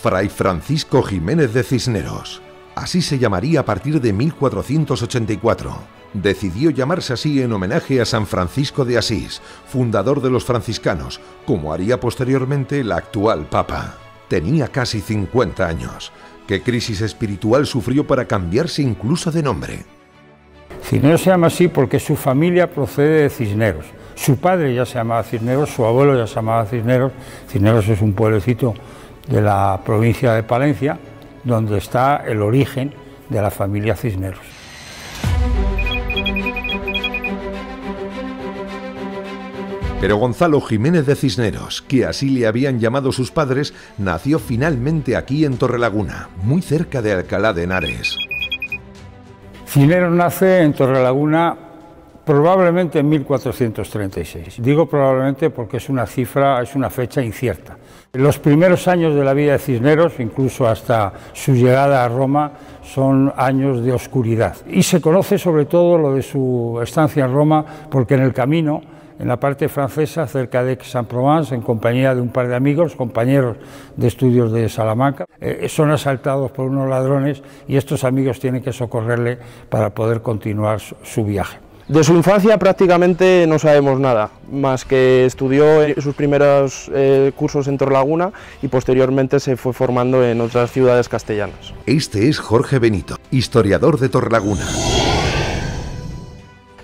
Fray Francisco Jiménez de Cisneros. Así se llamaría a partir de 1484. Decidió llamarse así en homenaje a San Francisco de Asís, fundador de los franciscanos, como haría posteriormente el actual Papa. Tenía casi 50 años. ¿Qué crisis espiritual sufrió para cambiarse incluso de nombre? Cisneros se llama así porque su familia procede de Cisneros. Su padre ya se llamaba Cisneros, su abuelo ya se llamaba Cisneros. Cisneros es un pueblecito de la provincia de Palencia, donde está el origen de la familia Cisneros. Pero Gonzalo Jiménez de Cisneros, que así le habían llamado sus padres, nació finalmente aquí en Torrelaguna, muy cerca de Alcalá de Henares. Cisneros nace en Torrelaguna probablemente en 1436. Digo probablemente porque es una fecha incierta. Los primeros años de la vida de Cisneros, incluso hasta su llegada a Roma, son años de oscuridad. Y se conoce sobre todo lo de su estancia en Roma, porque en el camino, en la parte francesa, cerca de Aix-en-Provence, en compañía de un par de amigos, compañeros de estudios de Salamanca, son asaltados por unos ladrones y estos amigos tienen que socorrerle para poder continuar su viaje. De su infancia prácticamente no sabemos nada, más que estudió sus primeros cursos en Torrelaguna y posteriormente se fue formando en otras ciudades castellanas. Este es Jorge Benito, historiador de Torrelaguna.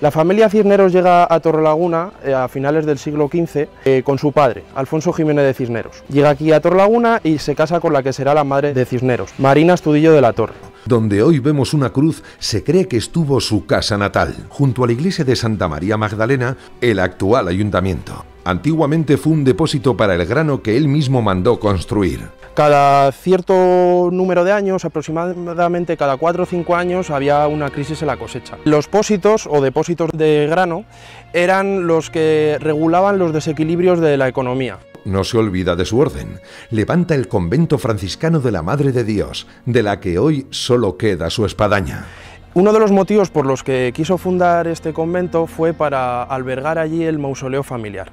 La familia Cisneros llega a Torrelaguna a finales del siglo XV con su padre, Alfonso Jiménez de Cisneros. Llega aquí a Torrelaguna y se casa con la que será la madre de Cisneros, Marina Astudillo de la Torre. Donde hoy vemos una cruz, se cree que estuvo su casa natal, junto a la iglesia de Santa María Magdalena, el actual ayuntamiento. Antiguamente fue un depósito para el grano que él mismo mandó construir. Cada cierto número de años, aproximadamente cada 4 o 5 años, había una crisis en la cosecha. Los pósitos o depósitos de grano eran los que regulaban los desequilibrios de la economía. No se olvida de su orden. Levanta el convento franciscano de la Madre de Dios, de la que hoy solo queda su espadaña. Uno de los motivos por los que quiso fundar este convento fue para albergar allí el mausoleo familiar,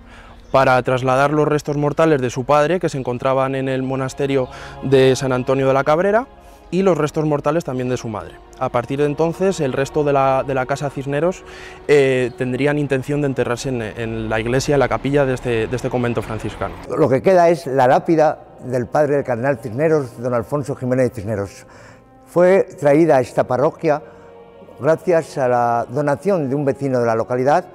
para trasladar los restos mortales de su padre, que se encontraban en el monasterio de San Antonio de la Cabrera, y los restos mortales también de su madre. A partir de entonces, el resto de la casa Cisneros tendrían intención de enterrarse en la iglesia, en la capilla de este convento franciscano. Lo que queda es la lápida del padre del cardenal Cisneros, don Alfonso Jiménez de Cisneros. Fue traída a esta parroquia gracias a la donación de un vecino de la localidad,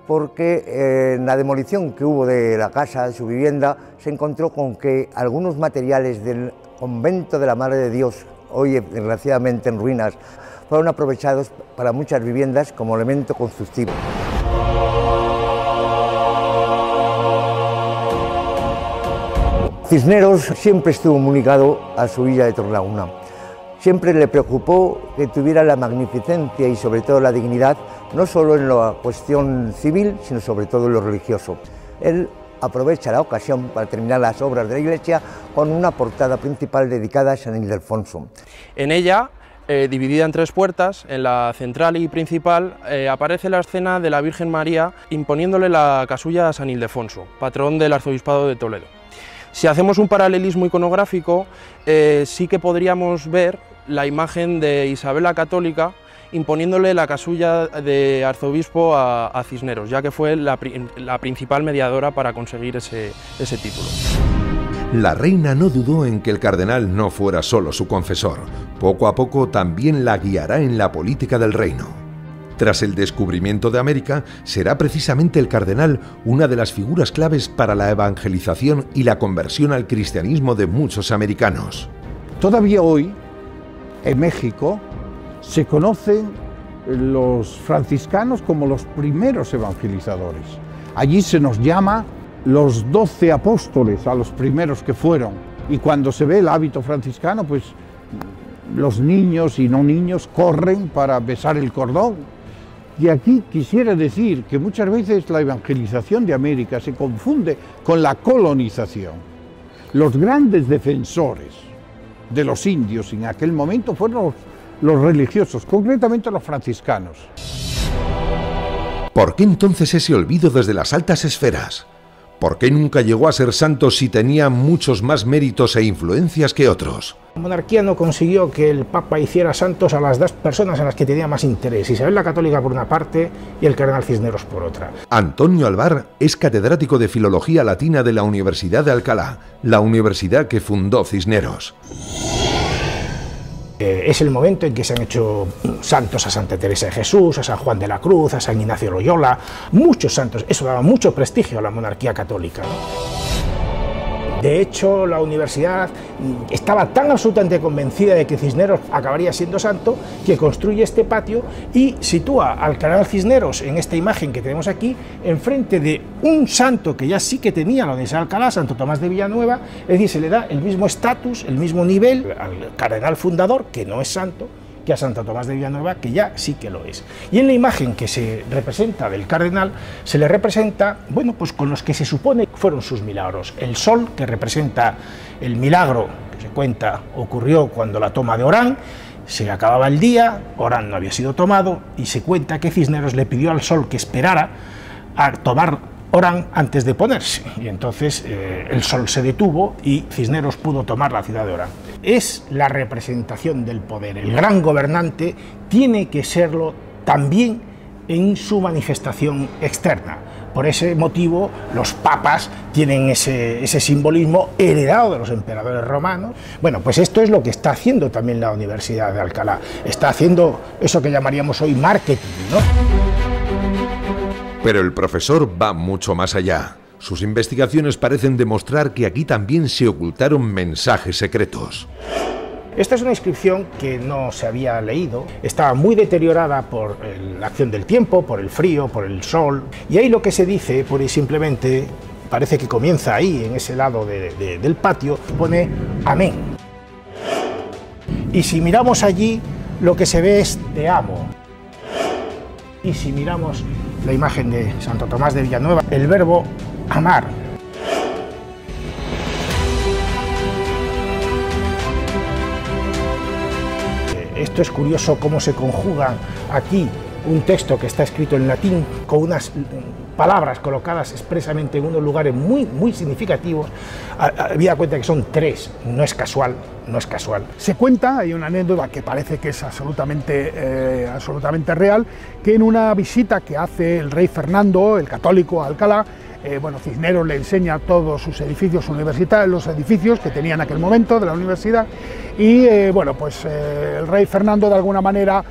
porque en la demolición que hubo de la casa, de su vivienda, se encontró con que algunos materiales del convento de la Madre de Dios, hoy desgraciadamente en ruinas, fueron aprovechados para muchas viviendas como elemento constructivo. Cisneros siempre estuvo muy ligado a su villa de Torrelaguna. Siempre le preocupó que tuviera la magnificencia y sobre todo la dignidad, no solo en la cuestión civil, sino sobre todo en lo religioso. Él aprovecha la ocasión para terminar las obras de la iglesia con una portada principal dedicada a San Ildefonso. En ella, dividida en 3 puertas, en la central y principal, aparece la escena de la Virgen María imponiéndole la casulla a San Ildefonso, patrón del arzobispado de Toledo. Si hacemos un paralelismo iconográfico, sí que podríamos ver la imagen de Isabel la Católica imponiéndole la casulla de arzobispo a Cisneros, ya que fue la principal mediadora para conseguir ese título. La reina no dudó en que el cardenal no fuera solo su confesor. Poco a poco también la guiará en la política del reino. Tras el descubrimiento de América, será precisamente el cardenal una de las figuras claves para la evangelización y la conversión al cristianismo de muchos americanos. Todavía hoy, en México, se conocen los franciscanos como los primeros evangelizadores. Allí se nos llama los 12 apóstoles, a los primeros que fueron. Y cuando se ve el hábito franciscano, pues los niños y no niños corren para besar el cordón. Y aquí quisiera decir que muchas veces la evangelización de América se confunde con la colonización. Los grandes defensores de los indios en aquel momento fueron los religiosos, concretamente los franciscanos. ¿Por qué entonces ese olvido desde las altas esferas? ¿Por qué nunca llegó a ser santo si tenía muchos más méritos e influencias que otros? La monarquía no consiguió que el Papa hiciera santos a las 2 personas en las que tenía más interés, Isabel la Católica por una parte y el cardenal Cisneros por otra. Antonio Alvar es catedrático de Filología Latina de la Universidad de Alcalá, la universidad que fundó Cisneros. Es el momento en que se han hecho santos a Santa Teresa de Jesús, a San Juan de la Cruz, a San Ignacio de Loyola, muchos santos. Eso daba mucho prestigio a la monarquía católica, ¿no? De hecho, la universidad estaba tan absolutamente convencida de que Cisneros acabaría siendo santo que construye este patio y sitúa al cardenal Cisneros en esta imagen que tenemos aquí, enfrente de un santo que ya sí que tenía la Universidad de Alcalá, Santo Tomás de Villanueva. Es decir, se le da el mismo estatus, el mismo nivel al cardenal fundador, que no es santo, que a Santo Tomás de Villanueva, que ya sí que lo es. Y en la imagen que se representa del cardenal, se le representa, bueno, pues con los que se supone fueron sus milagros. El sol, que representa el milagro que se cuenta ocurrió cuando la toma de Orán, se acababa el día, Orán no había sido tomado, y se cuenta que Cisneros le pidió al sol que esperara a tomar Orán antes de ponerse, y entonces el sol se detuvo y Cisneros pudo tomar la ciudad de Orán. Es la representación del poder. El gran gobernante tiene que serlo también en su manifestación externa. Por ese motivo, los papas tienen ese simbolismo heredado de los emperadores romanos. Bueno, pues esto es lo que está haciendo también la Universidad de Alcalá. Está haciendo eso que llamaríamos hoy marketing, ¿no? Pero el profesor va mucho más allá. Sus investigaciones parecen demostrar que aquí también se ocultaron mensajes secretos. Esta es una inscripción que no se había leído, estaba muy deteriorada por la acción del tiempo, por el frío, por el sol, y ahí lo que se dice, pura y simplemente, parece que comienza ahí, en ese lado del patio, pone amén. Y si miramos allí, lo que se ve es te amo. Y si miramos la imagen de Santo Tomás de Villanueva, el verbo amar. Esto es curioso cómo se conjuga aquí un texto que está escrito en latín con unas palabras colocadas expresamente en unos lugares muy significativos. Habida cuenta que son 3, no es casual. Se cuenta, hay una anécdota que parece que es absolutamente real, que en una visita que hace el rey Fernando, el católico, a Alcalá, Cisneros le enseña todos sus edificios universitarios, los edificios que tenía en aquel momento de la universidad, y el rey Fernando de alguna manera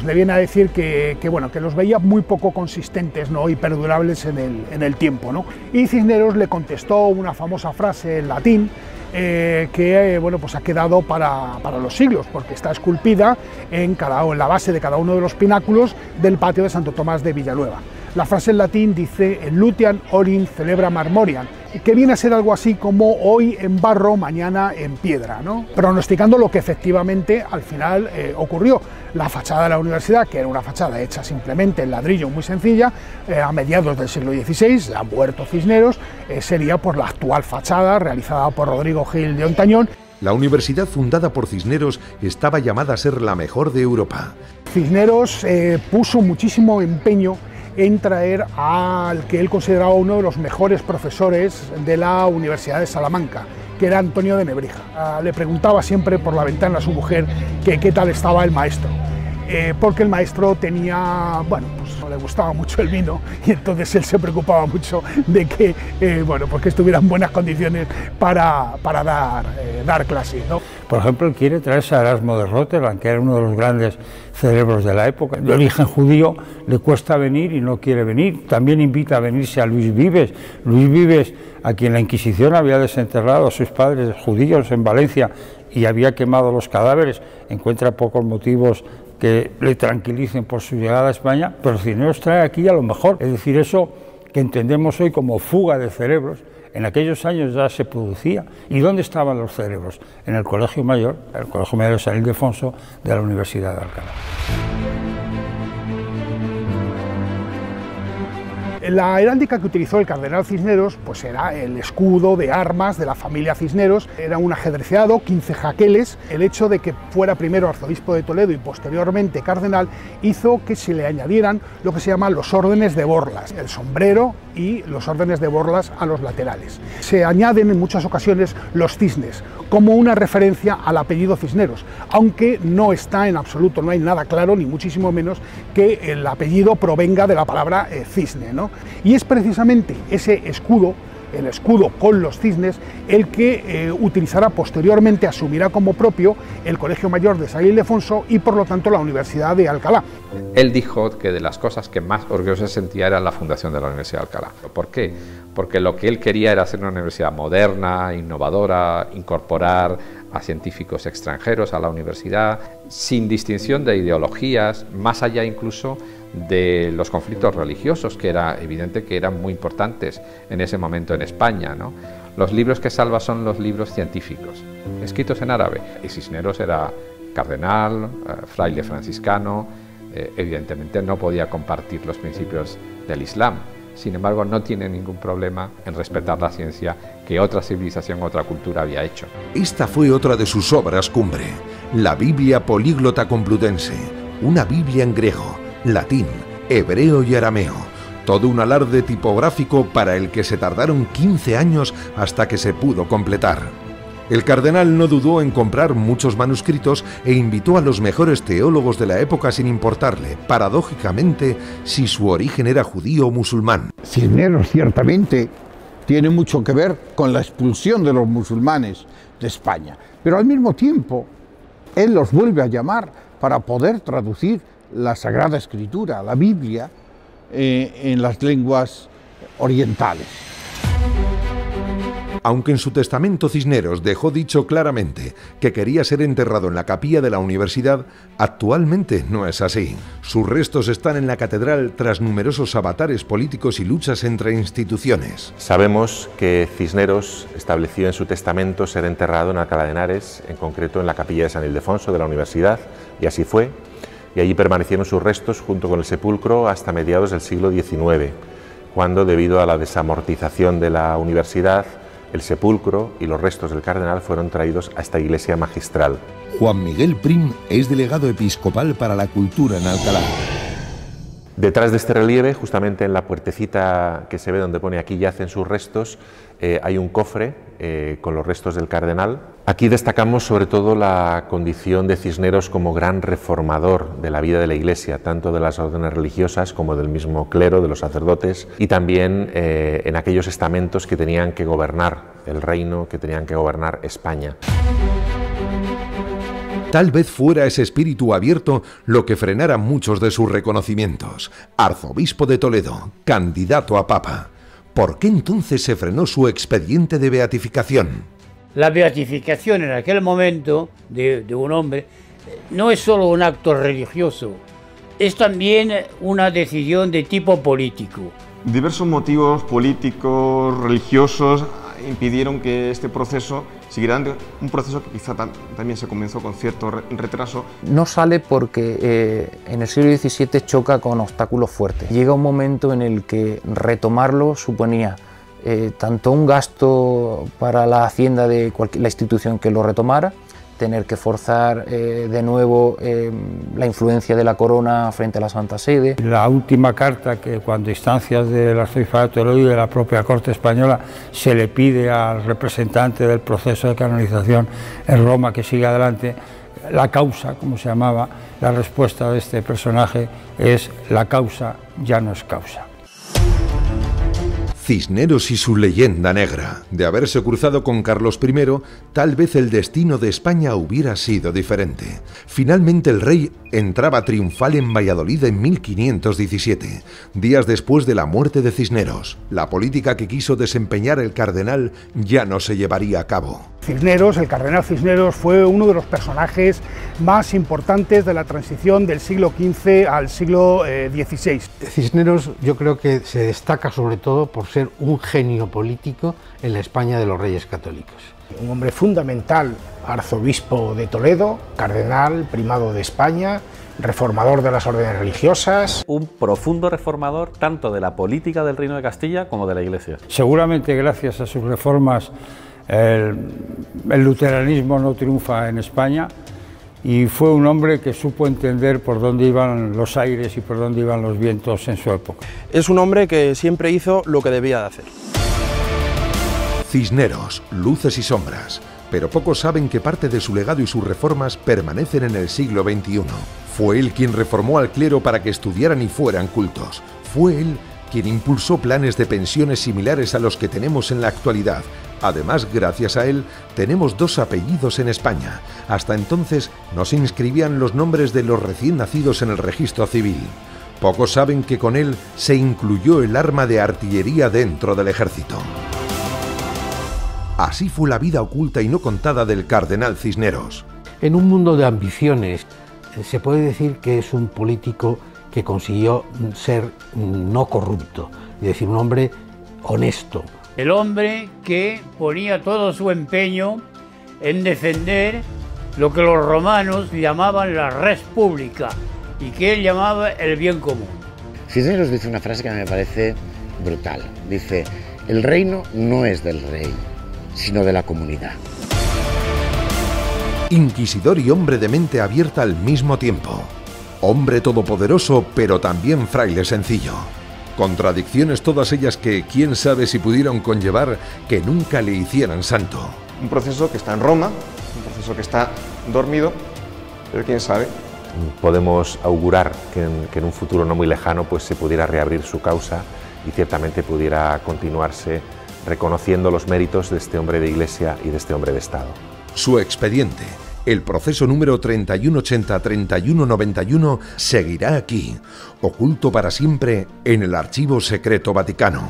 le viene a decir que los veía muy poco consistentes, ¿no?, y perdurables en el tiempo, ¿no? Y Cisneros le contestó una famosa frase en latín que ha quedado para los siglos, porque está esculpida en la base de cada uno de los pináculos del patio de Santo Tomás de Villanueva. La frase en latín dice "En lutian olim celebra marmoriam", que viene a ser algo así como hoy en barro, mañana en piedra, ¿no?, pronosticando lo que efectivamente al final ocurrió. La fachada de la universidad, que era una fachada hecha simplemente en ladrillo muy sencilla, a mediados del siglo XVI, ya muerto Cisneros, sería por la actual fachada realizada por Rodrigo Gil de Ontañón. La universidad fundada por Cisneros estaba llamada a ser la mejor de Europa. Cisneros puso muchísimo empeño en traer al que él consideraba uno de los mejores profesores de la Universidad de Salamanca, que era Antonio de Nebrija. Le preguntaba siempre por la ventana a su mujer que qué tal estaba el maestro, porque el maestro tenía, no le gustaba mucho el vino, y entonces él se preocupaba mucho de que, que estuviera en buenas condiciones para dar clase, ¿no? Por ejemplo, él quiere traerse a Erasmo de Rotterdam, que era uno de los grandes cerebros de la época. De origen judío, le cuesta venir y no quiere venir. También invita a venirse a Luis Vives. Luis Vives, a quien la Inquisición había desenterrado a sus padres judíos en Valencia y había quemado los cadáveres, encuentra pocos motivos que le tranquilicen por su llegada a España, pero Cisneros trae aquí a lo mejor, es decir, eso que entendemos hoy como fuga de cerebros. En aquellos años ya se producía. ¿Y dónde estaban los cerebros? En el Colegio Mayor de San Ildefonso de la Universidad de Alcalá. La heráldica que utilizó el cardenal Cisneros era el escudo de armas de la familia Cisneros, era un ajedrezado, 15 jaqueles. El hecho de que fuera primero arzobispo de Toledo y posteriormente cardenal hizo que se le añadieran lo que se llaman los órdenes de borlas, el sombrero y los órdenes de borlas a los laterales. Se añaden en muchas ocasiones los cisnes, como una referencia al apellido Cisneros, aunque no está en absoluto, no hay nada claro, ni muchísimo menos, que el apellido provenga de la palabra cisne, ¿no? Y es precisamente ese escudo, el escudo con los cisnes, el que utilizará posteriormente, asumirá como propio el Colegio Mayor de San Ildefonso y por lo tanto la Universidad de Alcalá. Él dijo que de las cosas que más orgulloso se sentía era la fundación de la Universidad de Alcalá. ¿Por qué? Porque lo que él quería era hacer una universidad moderna, innovadora, incorporar a científicos extranjeros a la universidad, sin distinción de ideologías, más allá incluso de los conflictos religiosos, que era evidente que eran muy importantes en ese momento en España, ¿no? Los libros que salva son los libros científicos, escritos en árabe, y Cisneros era cardenal, fraile franciscano, evidentemente no podía compartir los principios del Islam. Sin embargo, no tiene ningún problema en respetar la ciencia que otra civilización, otra cultura había hecho. Esta fue otra de sus obras cumbre, la Biblia Políglota Complutense, una Biblia en griego, latín, hebreo y arameo. Todo un alarde tipográfico para el que se tardaron 15 años hasta que se pudo completar. El cardenal no dudó en comprar muchos manuscritos e invitó a los mejores teólogos de la época sin importarle, paradójicamente, si su origen era judío o musulmán. Cisneros ciertamente tiene mucho que ver con la expulsión de los musulmanes de España, pero al mismo tiempo él los vuelve a llamar para poder traducir la Sagrada Escritura, la Biblia, en las lenguas orientales. Aunque en su testamento Cisneros dejó dicho claramente que quería ser enterrado en la capilla de la universidad, actualmente no es así. Sus restos están en la catedral tras numerosos avatares políticos y luchas entre instituciones. Sabemos que Cisneros estableció en su testamento ser enterrado en Alcalá de Henares, en concreto en la capilla de San Ildefonso de la universidad, y así fue, y allí permanecieron sus restos junto con el sepulcro hasta mediados del siglo XIX, cuando, debido a la desamortización de la universidad, el sepulcro y los restos del cardenal fueron traídos a esta iglesia magistral. Juan Miguel Prim es delegado episcopal para la cultura en Alcalá. Detrás de este relieve, justamente en la puertecita que se ve donde pone "aquí yacen sus restos", hay un cofre con los restos del cardenal. Aquí destacamos sobre todo la condición de Cisneros como gran reformador de la vida de la Iglesia, tanto de las órdenes religiosas como del mismo clero, de los sacerdotes, y también en aquellos estamentos que tenían que gobernar el reino, que tenían que gobernar España. Tal vez fuera ese espíritu abierto lo que frenara muchos de sus reconocimientos. Arzobispo de Toledo, candidato a papa. ¿Por qué entonces se frenó su expediente de beatificación? La beatificación en aquel momento de un hombre no es solo un acto religioso, es también una decisión de tipo político. Diversos motivos políticos, religiosos, impidieron que este proceso siguiera un proceso que quizá también se comenzó con cierto retraso. No sale porque en el siglo XVII choca con obstáculos fuertes. Llega un momento en el que retomarlo suponía tanto un gasto para la hacienda de la institución que lo retomara, tener que forzar de nuevo la influencia de la corona frente a la Santa Sede. La última carta que, cuando instancias del Arzobispado de Toledo y de la propia Corte Española, se le pide al representante del proceso de canonización en Roma que siga adelante, la causa, como se llamaba, la respuesta de este personaje es: la causa ya no es causa. Cisneros y su leyenda negra. De haberse cruzado con Carlos I, tal vez el destino de España hubiera sido diferente. Finalmente el rey entraba triunfal en Valladolid en 1517, días después de la muerte de Cisneros. La política que quiso desempeñar el cardenal ya no se llevaría a cabo. Cisneros, el cardenal Cisneros, fue uno de los personajes más importantes de la transición del siglo XV al siglo XVI. Cisneros yo creo que se destaca sobre todo por ser un genio político en la España de los Reyes Católicos. Un hombre fundamental, arzobispo de Toledo, cardenal, primado de España, reformador de las órdenes religiosas. Un profundo reformador tanto de la política del Reino de Castilla como de la Iglesia. Seguramente gracias a sus reformas el luteranismo no triunfa en España, y fue un hombre que supo entender por dónde iban los aires y por dónde iban los vientos en su época. Es un hombre que siempre hizo lo que debía de hacer. Cisneros, luces y sombras, pero pocos saben que parte de su legado y sus reformas permanecen en el siglo XXI. Fue él quien reformó al clero para que estudiaran y fueran cultos. Fue él quien impulsó planes de pensiones similares a los que tenemos en la actualidad. Además, gracias a él, tenemos dos apellidos en España. Hasta entonces no se inscribían los nombres de los recién nacidos en el registro civil. Pocos saben que con él se incluyó el arma de artillería dentro del ejército. Así fue la vida oculta y no contada del cardenal Cisneros. En un mundo de ambiciones, se puede decir que es un político que consiguió ser no corrupto, es decir, un hombre honesto. El hombre que ponía todo su empeño en defender lo que los romanos llamaban la res pública y que él llamaba el bien común. Cisneros dice una frase que me parece brutal. Dice, el reino no es del rey, sino de la comunidad. Inquisidor y hombre de mente abierta al mismo tiempo. Hombre todopoderoso, pero también fraile sencillo. Contradicciones todas ellas que quién sabe si pudieron conllevar que nunca le hicieran santo. Un proceso que está en Roma, un proceso que está dormido, pero quién sabe. Podemos augurar que en un futuro no muy lejano pues se pudiera reabrir su causa y ciertamente pudiera continuarse reconociendo los méritos de este hombre de Iglesia y de este hombre de Estado. Su expediente, el proceso número 3180-3191, seguirá aquí, oculto para siempre en el Archivo Secreto Vaticano.